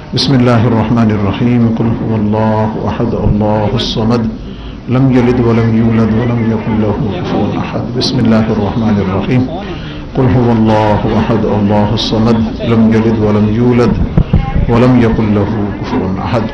بسم الله الرحمن الرحيم. قل هو الله أحد الله الصمد لم يلد ولم يولد ولم يكن له كفوا أحد. بسم الله الرحمن الرحيم. قل هو الله أحد الله الصمد لم يلد ولم يولد ولم يكن له كفوا أحد.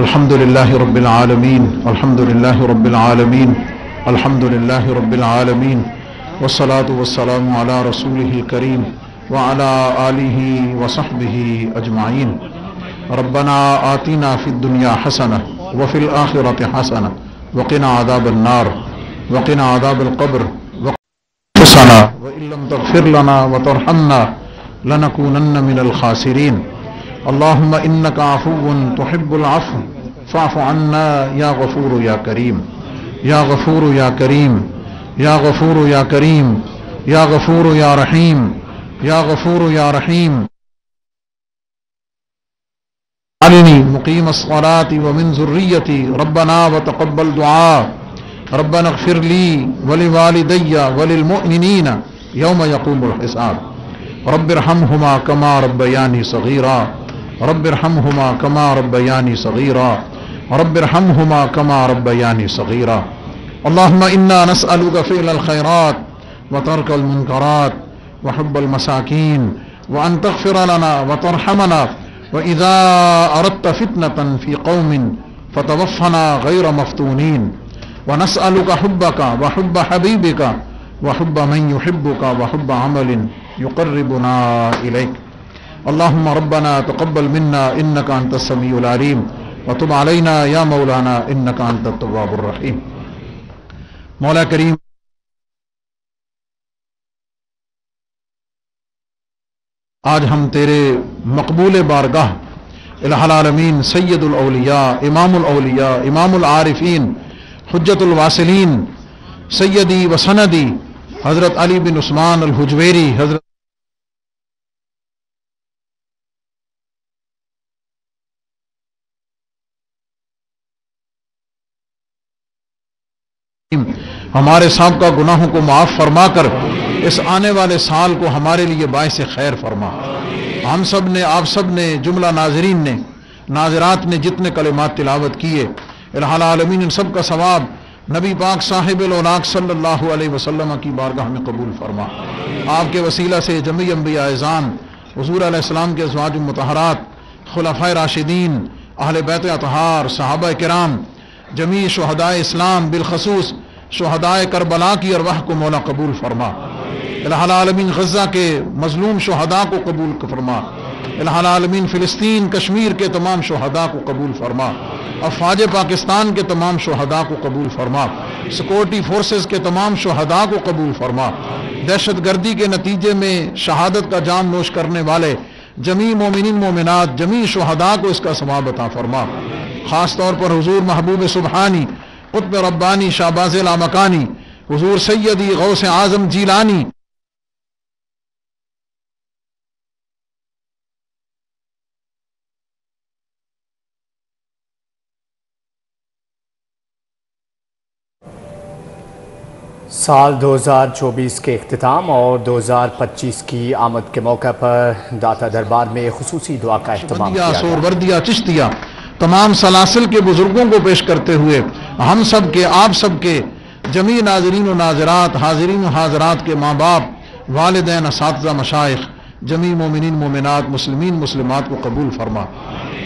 الحمد لله رب العالمين. الحمد لله رب العالمين. الحمد لله رب العالمين. والصلاة والسلام على رسوله الكريم وعلى آله وصحبه أجمعين. ربنا آتنا في الدنيا حسنة وفي الآخرة حسنة وقنا عذاب النار وقنا عذاب القبر وقنا وإن لم تغفر لنا وترحمنا لنكونن من الخاسرين. اللهم إنك عفو تحب العفو فاعف عنا يا غفور يا كريم يا غفور يا كريم يا غفور يا كريم يا غفور يا رحيم يا غفور يا رحيم. علني مقيم الصلاة ومن ذريتي ربنا وتقبل دعاء. ربنا اغفر لي ولوالدي وللمؤمنين يوم يقوم الحساب. رب ارحمهما كما ربياني صغيرا رب ارحمهما كما ربياني صغيرا رب ارحمهما كما ربياني صغيرا. اللهم إنا نسألك فعل الخيرات وترك المنكرات وحب المساكين وأن تغفر لنا وترحمنا وإذا أردت فتنة في قوم فتوفنا غير مفتونين. ونسألك حبك وحب حبيبك وحب من يحبك وحب عمل يقربنا إليك. اللهم ربنا تقبل منا إنك أنت السميع العليم وتب علينا يا مولانا إنك أنت التواب الرحيم. مولا کریم آج ہم تیرے مقبول بارگاہ الہ العالمین سید الاولیاء امام الاولیاء امام العارفین حجت الواصلین سیدی و سندی حضرت علی بن عثمان الحجویری حضرت ہمارے سابقہ گناہوں کو معاف فرما کر اس آنے والے سال کو ہمارے لیے باعث خیر فرما. ہم سب نے آپ سب نے جملہ ناظرین نے ناظرات نے جتنے کلمات تلاوت کیے الہ العالمین ان سب کا ثواب نبی پاک صاحب الاولاق صلی اللہ علیہ وسلم کی بارگاہ میں قبول فرما. آپ کے وسیلہ سے جمیع انبیاء اعظام حضور علیہ السلام کے ازواج مطہرات خلفائے راشدین اہل بیت اطہار صحابہ کرام جمیع شہدائے اسلام بالخصوص شہدائے کربلا کی ارواح کو مولا قبول فرما. الہ العالمین غزہ کے مظلوم شہداء کو قبول فرما. الہ العالمین فلسطین کشمیر کے تمام شہداء کو قبول فرما. افواج پاکستان کے تمام شہداء کو قبول فرما. سیکورٹی فورسز کے تمام شہداء کو قبول فرما. دہشت گردی کے نتیجے میں شہادت کا جام نوش کرنے والے جمیع مومنین مومنات جمیع شہداء کو اس کا ثواب عطا فرما. خاص طور پر حضور محبوب سبحانی قطب ربانی شہباز لامکانی حضور سیدی غوث اعظم جیلانی سال 2024 کے اختتام اور 2025 کی آمد کے موقع پر داتا دربار میں خصوصی دعا کا اہتمام کیا گیا. سہروردیہ چشتیہ تمام سلاسل کے بزرگوں کو پیش کرتے ہوئے ہم سب کے آپ سب کے جمیع ناظرین و ناظرات حاضرین و حاضرات کے ماں باپ والدین اساتذہ مشائخ جمیع مومنین مومنات مسلمین مسلمات کو قبول فرما.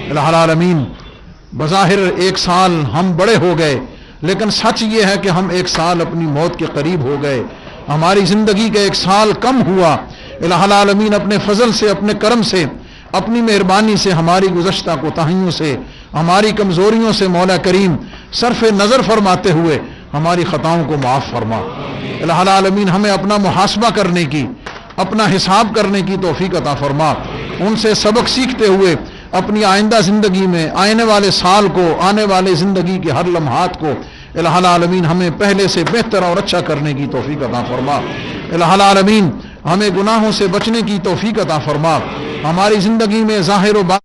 الہ العالمین بظاہر ایک سال ہم بڑے ہو گئے لیکن سچ یہ ہے کہ ہم ایک سال اپنی موت کے قریب ہو گئے. ہماری زندگی کا ایک سال کم ہوا. الہ العالمین اپنے فضل سے اپنے کرم سے اپنی مہربانی سے ہماری گزشتہ کوتاہیوں سے ہماری کمزوریوں سے مولا کریم صرف نظر فرماتے ہوئے ہماری خطاؤں کو معاف فرما. الہ العالمین ہمیں اپنا محاسبہ کرنے کی اپنا حساب کرنے کی توفیق عطا فرما. ان سے سبق سیکھتے ہوئے اپنی آئندہ زندگی میں آنے والے سال کو آنے والے زندگی کے ہر لمحات کو الہ العالمین ہمیں پہلے سے بہتر اور اچھا کرنے کی توفیق عطا فرما. الہ العالمین ہمیں گناہوں سے بچنے کی توفیق عطا فرما. ہماری زندگی میں ظاہر و باطن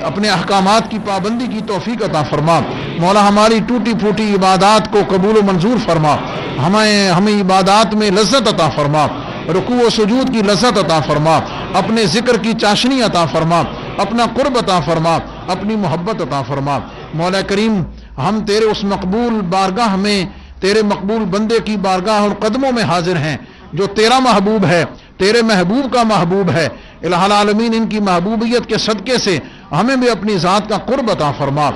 اپنے احکامات کی پابندی کی توفیق عطا فرما مولا، ہماری ٹوٹی پھوٹی عبادات کو قبول و منظور فرما، ہمیں عبادات میں لذت عطا فرما، رکوع و سجود کی لذت عطا فرما، اپنے ذکر کی چاشنی عطا فرما، اپنا قرب عطا فرما، اپنی محبت عطا فرما مولا کریم، ہم تیرے اس مقبول بارگاہ میں، تیرے مقبول بندے کی بارگاہ اور قدموں میں حاضر ہیں جو تیرا محبوب ہے، تیرے محبوب کا محبوب ہے۔ الہ العالمین ان کی محبوبیت کے صدقے سے ہمیں بھی اپنی ذات کا قرب عطا فرما۔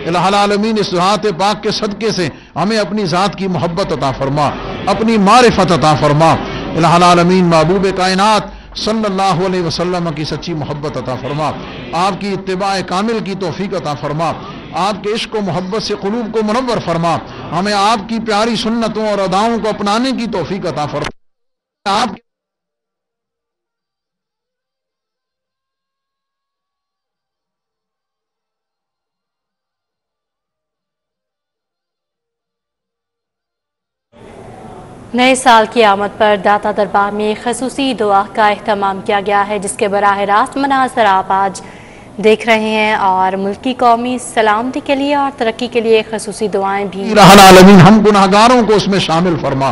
الہ العالمین اس ذات پاک کے صدقے سے ہمیں اپنی ذات کی محبت عطا فرما، اپنی معرفت عطا فرما۔ الہ العالمین محبوب کائنات صلی اللہ علیہ وسلم کی سچی محبت عطا فرما، آپ کی اتباع کامل کی توفیق عطا فرما، آپ کے عشق و محبت سے قلوب کو منور فرما، ہمیں آپ کی پیاری سنتوں اور اداؤں کو اپنانے کی توفیق عطا فرما۔ آپ نئے سال کی آمد پر داتا دربار میں خصوصی دعا کا اہتمام کیا گیا ہے، جس کے براہ راست مناظر آپ آج دیکھ رہے ہیں، اور ملک کی قومی سلامتی کے لیے اور ترقی کے لیے خصوصی دعائیں بھی۔ الہ العالمین ہم گناہگاروں کو اس میں شامل فرما۔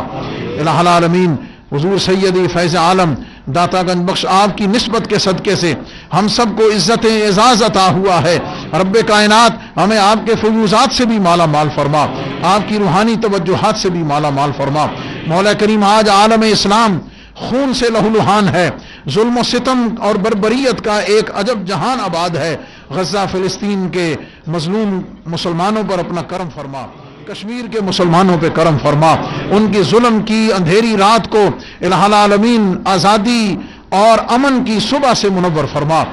الہ العالمین حضور سیدی فیض عالم داتا گنج بخش آپ کی نسبت کے صدقے سے ہم سب کو عزت اعزاز عطا ہوا ہے۔ رب کائنات ہمیں آپ کے فیوزات سے بھی مالا مال فرما، آپ کی روحانی توجہات سے بھی مالا مال فرما۔ مولا کریم آج عالم اسلام خون سے لہولہان ہے، ظلم و ستم اور بربریت کا ایک عجب جہان آباد ہے۔ غزہ فلسطین کے مظلوم مسلمانوں پر اپنا کرم فرما، کشمیر کے مسلمانوں پہ کرم فرما، ان کی ظلم کی اندھیری رات کو الہ العالمین آزادی اور امن کی صبح سے منور فرما۔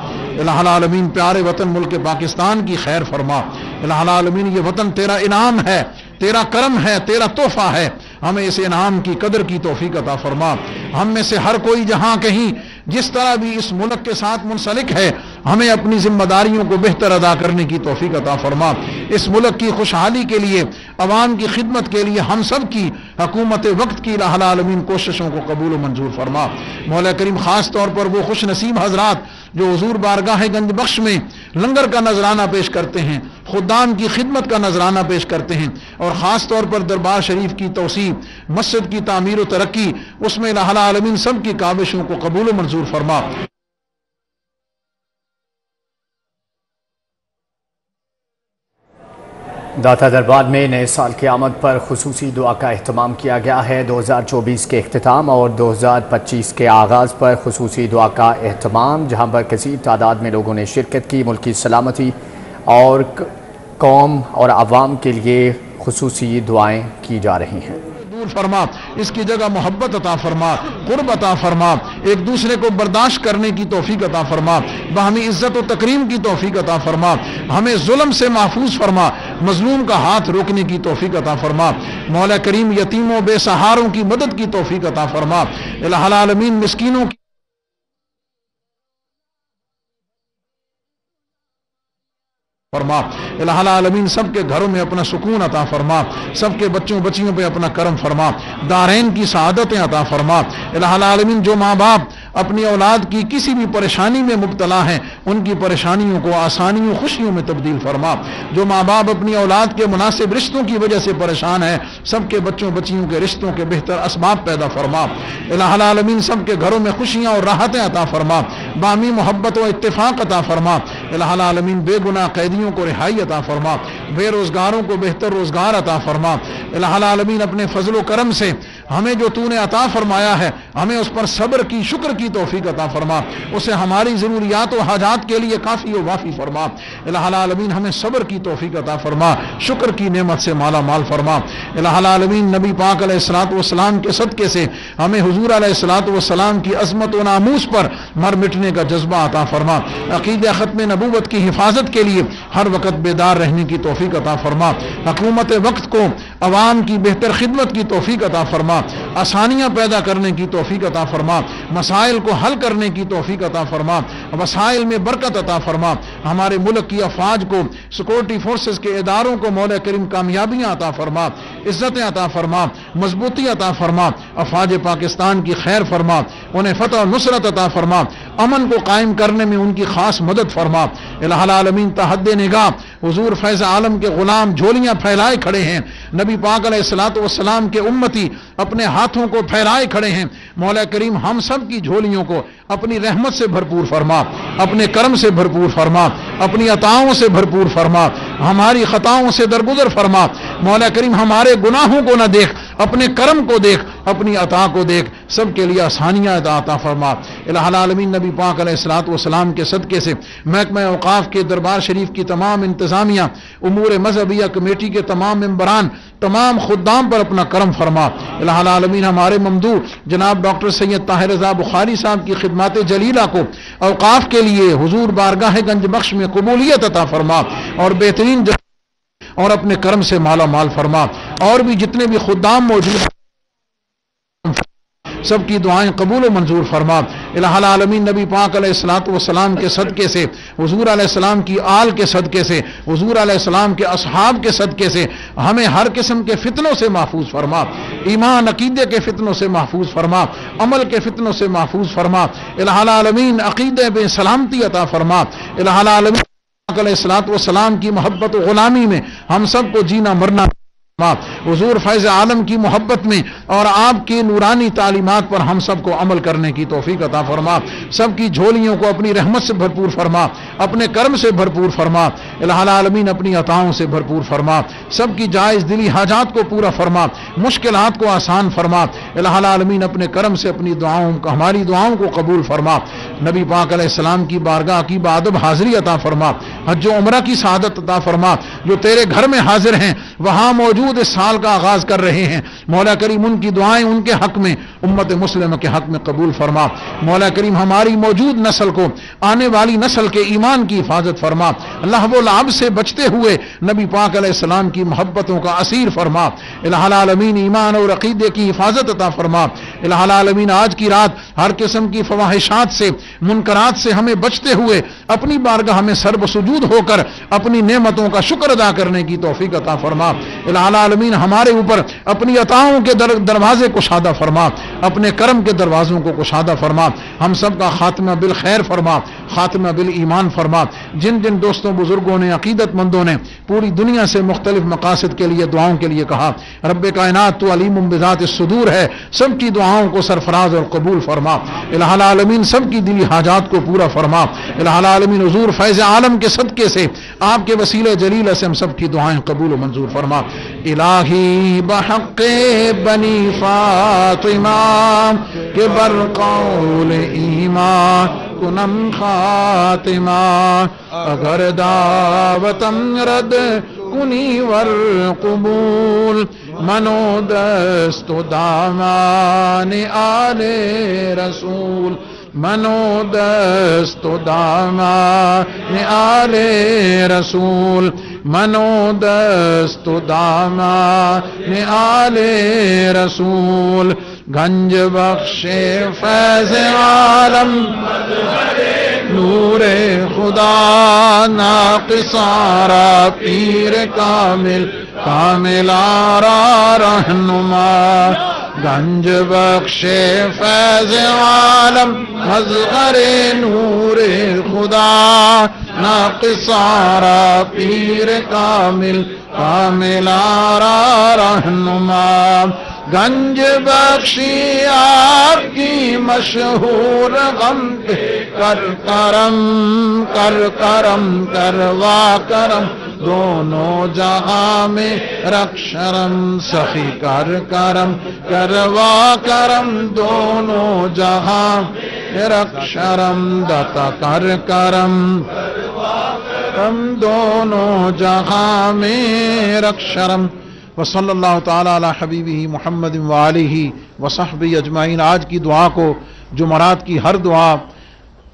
الہ العالمین پیارے وطن ملک پاکستان کی خیر فرما۔ الہ العالمین یہ وطن تیرا انعام ہے، تیرا کرم ہے، تیرا تحفہ ہے، ہمیں اس انعام کی قدر کی توفیق عطا فرما۔ ہم میں سے ہر کوئی جہاں کہیں جس طرح بھی اس ملک کے ساتھ منسلک ہے، ہمیں اپنی ذمہ داریوں کو بہتر ادا کرنے کی توفیق عطا فرما۔ اس ملک کی خوشحالی کے لیے، عوام کی خدمت کے لیے ہم سب کی حکومت وقت کی الہ العالمین کوششوں کو قبول و منظور فرما۔ مولا کریم خاص طور پر وہ خوش نصیب حضرات جو حضور بارگاہ گنج بخش میں لنگر کا نذرانہ پیش کرتے ہیں، خدام کی خدمت کا نذرانہ پیش کرتے ہیں، اور خاص طور پر دربار شریف کی توسیع، مسجد کی تعمیر و ترقی، اس میں الہ العالمین سب کی کاوشوں کو قبول و منظور فرما۔ داتا دربار میں نئے سال کی آمد پر خصوصی دعا کا اہتمام کیا گیا ہے۔ 2024 کے اختتام اور 2025 کے آغاز پر خصوصی دعا کا اہتمام، جہاں پر کثیر تعداد میں لوگوں نے شرکت کی۔ ملکی سلامتی اور قوم اور عوام کے لیے خصوصی دعائیں کی جا رہی ہیں۔ دور فرما، اس کی جگہ محبت عطا فرما، قرب عطا فرما، ایک دوسرے کو برداشت کرنے کی توفیق عطا فرما، باہمی عزت و تکریم کی توفیق عطا فرما، ہمیں ظلم سے محفوظ فرما، مظلوم کا ہاتھ روکنے کی توفیق عطا فرما۔ مولا کریم یتیموں بے سہاروں کی مدد کی توفیق عطا فرما۔ الہ العالمین مسکینوں کی فرما۔ الہ العالمین سب کے گھروں میں اپنا سکون عطا فرما، سب کے بچوں بچیوں پہ اپنا کرم فرما، دارین کی سعادتیں عطا فرما۔ الہ العالمین جو ماں باپ اپنی اولاد کی کسی بھی پریشانی میں مبتلا ہیں، ان کی پریشانیوں کو آسانیوں خوشیوں میں تبدیل فرما۔ جو ماں باپ اپنی اولاد کے مناسب رشتوں کی وجہ سے پریشان ہیں، سب کے بچوں بچیوں کے رشتوں کے بہتر اسباب پیدا فرما۔ الہ العالمین سب کے گھروں میں خوشیاں اور راحتیں عطا فرما، باہمی محبت و اتفاق عطا فرما۔ الہ العالمین بے گناہ قیدیوں کو رہائی عطا فرما، بے روزگاروں کو بہتر روزگار عطا فرما۔ الہ العالمین اپنے فضل و کرم سے ہمیں جو تو نے عطا فرمایا ہے، ہمیں اس پر صبر کی، شکر کی توفیق عطا فرما، اسے ہماری ضروریات و حاجات کے لیے کافی و وافی فرما۔ الہ العالمین ہمیں صبر کی توفیق عطا فرما، شکر کی نعمت سے مالا مال فرما۔ الہ العالمین نبی پاک علیہ الصلوۃ والسلام کے صدقے سے ہمیں حضور علیہ الصلوۃ والسلام کی عظمت و ناموس پر مر مٹنے کا جذبہ عطا فرما۔ عقیدہ ختم نبوت کی حفاظت کے لیے ہر وقت بیدار رہنے کی توفیق عطا فرما۔ حکومت وقت کو عوام کی بہتر خدمت کی توفیق عطا فرما، آسانیاں پیدا کرنے کی توفیق عطا فرما، مسائل کو حل کرنے کی توفیق عطا فرما، وسائل میں برکت عطا فرما۔ ہمارے ملک کی افواج کو، سیکورٹی فورسز کے اداروں کو مولا کریم کامیابیاں عطا فرما، عزتیں عطا فرما، مضبوطی عطا فرما، افواج پاکستان کی خیر فرما، انہیں فتح و نصرت عطا فرما۔ امن کو قائم کرنے میں ان کی خاص مدد فرما۔ الہ العالمین تحد نگاہ حضور فیض عالم کے غلام جھولیاں پھیلائے کھڑے ہیں، نبی پاک علیہ الصلوۃ والسلام کے امتی اپنے ہاتھوں کو پھیلائے کھڑے ہیں۔ مولا کریم ہم سب کی جھولیوں کو اپنی رحمت سے بھرپور فرما، اپنے کرم سے بھرپور فرما، اپنی عطاؤں سے بھرپور فرما، ہماری خطاؤں سے درگزر فرما۔ مولا کریم ہمارے گناہوں کو نہ دیکھ، اپنے کرم کو دیکھ، اپنی عطا کو دیکھ، سب کے لیے آسانیاں عطا فرما۔ الہ العالمین نبی پاک علیہ الصلوۃ والسلام کے صدقے سے محکمہ اوقاف کے دربار شریف کی تمام انتظامیہ، امور مذہبیہ کمیٹی کے تمام ممبران، تمام خدام پر اپنا کرم فرما۔ الہ العالمین ہمارے ممدوح جناب ڈاکٹر سید طاہر رضا بخاری صاحب کی خدمات جلیلہ کو اوقاف کے لیے حضور بارگاہ گنج بخش میں قبولیت عطا فرما اور بہترین اور اپنے کرم سے مالا مال فرما۔ اور بھی جتنے بھی خدام موجود ہیں سب کی دعائیں قبول و منظور فرما۔ الہ العالمین نبی پاک علیہ الصلوۃ والسلام کے صدقے سے، حضور علیہ السلام کی آل کے صدقے سے، حضور علیہ السلام کے اصحاب کے صدقے سے ہمیں ہر قسم کے فتنوں سے محفوظ فرما، ایمان عقیدے کے فتنوں سے محفوظ فرما، عمل کے فتنوں سے محفوظ فرما۔ الہ العالمین عقیدے میں سلامتی عطا فرما۔ الہ العالمین علیہ الصلوۃ والسلام کی محبت و غلامی میں ہم سب کو جینا مرنا، حضور فیض عالم کی محبت میں اور آپ کی نورانی تعلیمات پر ہم سب کو عمل کرنے کی توفیق عطا فرما۔ سب کی جھولیوں کو اپنی رحمت سے بھرپور فرما، اپنے کرم سے بھرپور فرما۔ الہ العالمین اپنی عطاؤں سے بھرپور فرما، سب کی جائز دلی حاجات کو پورا فرما، مشکلات کو آسان فرما۔ الہ العالمین اپنے کرم سے اپنی دعاؤں ہماری دعاؤں کو قبول فرما۔ نبی پاک علیہ السلام کی بارگاہ کی بادب حاضری عطا فرما، حج و عمرہ کی سعادت عطا فرما۔ جو تیرے گھر میں حاضر ہیں وہاں موجود اس سال کا آغاز کر رہے ہیں، مولا کریم ان کی دعائیں ان کے حق میں، امت مسلمہ کے حق میں قبول فرما۔ مولا کریم ہماری موجود نسل کو، آنے والی نسل کے ایمان کی حفاظت فرما، لہو و لعب سے بچتے ہوئے نبی پاک علیہ السلام کی محبتوں کا اسیر فرما۔ الہ العالمین ایمان اور عقیدے کی حفاظت عطا فرما۔ الہ العالمین آج کی رات ہر قسم کی فواحشات سے، منکرات سے ہمیں بچتے ہوئے اپنی بارگاہ میں سر بسجود ہو کر اپنی نعمتوں کا شکر ادا کرنے کی توفیق عطا فرما۔ الہ العالمین ہمارے اوپر اپنی عطاؤں کے دروازے کشادہ فرما، اپنے کرم کے دروازوں کو کشادہ فرما۔ ہم سب کا خاتمہ بالخیر فرما، خاتمہ بالایمان فرما۔ جن جن دوستوں بزرگوں نے، عقیدت مندوں نے پوری دنیا سے مختلف مقاصد کے لیے دعاؤں کے لیے کہا، رب کائنات تو علیم بذات الصدور ہے، سب کی دعاؤں کو سرفراز اور قبول فرما۔ الہ العالمین سب کی دلی حاجات کو پورا فرما۔ الہ العالمین حضور فیض عالم کے صدقے سے، آپ کے وسیلہ جلیلہ سے ہم سب کی دعائیں قبول و منظور فرما۔ الہی بحق بنی فاطمہ کے برقول ایمان کنم خاتمہ، اگر دعوتم رد کنی ورقبول، منو دست و دامان آل رسول، منو دست و دامان آل رسول، منو دست و دامان آل رسول، گنج بخش فیض عالم نور خدا، ناقص آرا پیر کامل، کامل آرا رہنما، گنج بخش فیض عالم مظہر نور خدا، ناقص آرا پیر کامل، کامل آرا رہنما، گنج بخشی آپ کی مشہور غم پہ کر کرم، کر کرم، کروا کرم، دونوں جہاں میں رکھ شرم، سخی کر کرم، کروا کرم، دونوں جہاں رکھ شرم، دتا کر کرم، ہم دونوں جہاں میں رکھ شرم۔ وصلی اللہ تعالی علی حبیبہ محمد وآلہ وصحبہ اجمعین۔ آج کی دعا کو جمعرات کی ہر دعا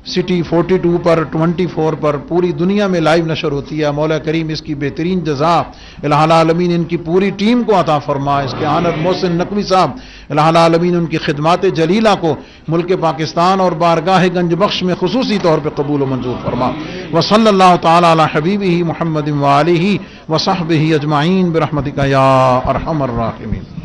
سٹی 42 پر 24 پر پوری دنیا میں لائیو نشر ہوتی ہے۔ مولا کریم اس کی بہترین جزا الہ العالمین ان کی پوری ٹیم کو عطا فرما۔ اس کے آنر محسن نقوی صاحب الہ العالمین ان کی خدمات جلیلہ کو ملک پاکستان اور بارگاہ گنج بخش میں خصوصی طور پہ قبول و منظور فرما۔ وصلی اللہ تعالی علی حبیبہ محمد وآلہ وصحبہ اجمعین برحمتک یا ارحم الراحمین۔